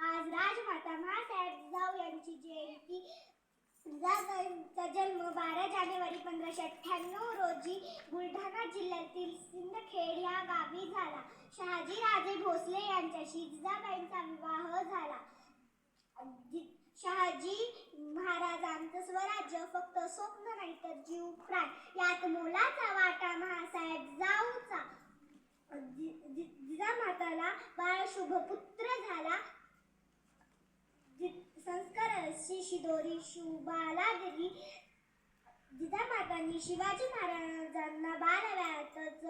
आज राजमाता म्हासाहेब जिजाऊ यांची जयंती. जिजाबाईंचा जन्म 12 जानेवारी 1598 रोजी बुलढाणा जिल्ह्यातील सिंदखेड या गावी झाला. शहाजी राजे भोसले यांच्याशी जिजाबाईंचा विवाह झाला. शहाजी महाराजांचं स्वराज्य फक्त स्वप्न नाही तर जीव प्राण, यात मोलाचा वाटा म्हासाहेब जिजाऊचा. जिजामाताला बाळ शुभ पुत्र झाला. संस्काराची शिदोरी शिवबाला दिली. जिजामातांनी शिवाजी महाराजांना बालवयातच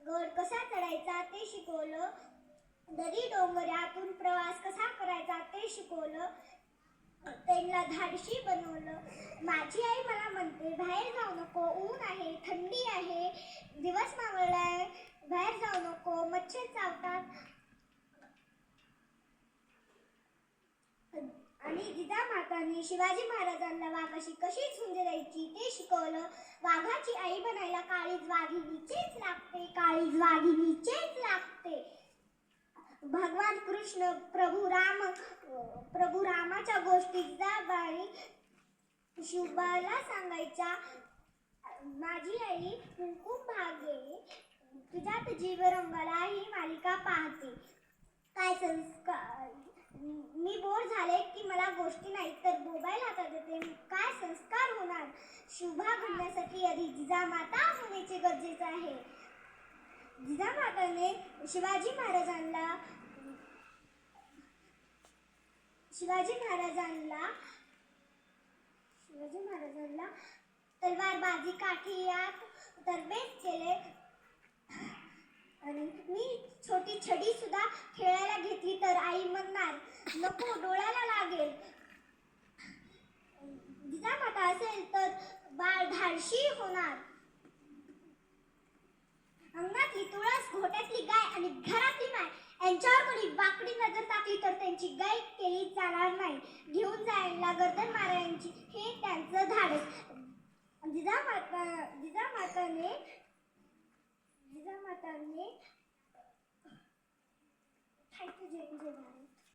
गड कसा चढायचा ते शिकवलं. दरी डोंगरातून प्रवास कसा करायचा ते शिकवलं. त्यांना धाडशी बनवलं. माझी आई मला म्हणते, बाहेर जाऊ नको, ऊन आहे, थंडी आहे, दिवस मावळलाय, बाहेर जाऊ नको, मच्छर चावतात. आणि जिजामातांनी शिवाजी महाराजांना वाघाशी कशी झुंज द्यायची ते शिकवलं. वाघाची आई बनायला काळीज वाघिणीचीच लागते, काळीज वाघिणीचीच लागते. भगवान कृष्ण प्रभू रामाच्या गोष्टी जिजाबाई शिवबाला सांगायच्या. माझी आई खूप भागे, तुझ्यात जीव रंगला ही मालिका पाहते. काय संस्कार, मी बोर झाले की मला गोष्टी नाही तर मोबाईल हातात येते. काय संस्कार होणार. शुभा घडण्यासाठी आधी जिजामाता होण्याचे गरजेचे आहे. जिजामाताने शिवाजी महाराजांना तलवारबाजी काठी यात तरबेज केले. आणि मी छोटी छडी सुद्धा खेळायला घेतली तर आई म्हणणार, नको, डोळ्याला लागेल. जिजामाता असेल तर बाळ धाडशी होणार. अंगणातली तुळस, घोट्यातली गाय आणि घरातली माय यांच्यावर कोणी वाकडी नजर टाकली तर त्यांची गाय केली जाणार नाही. घेऊन जायला गर्दन मारायची हे त्यांचं धाडस. जिजामाताने थँक्यू जय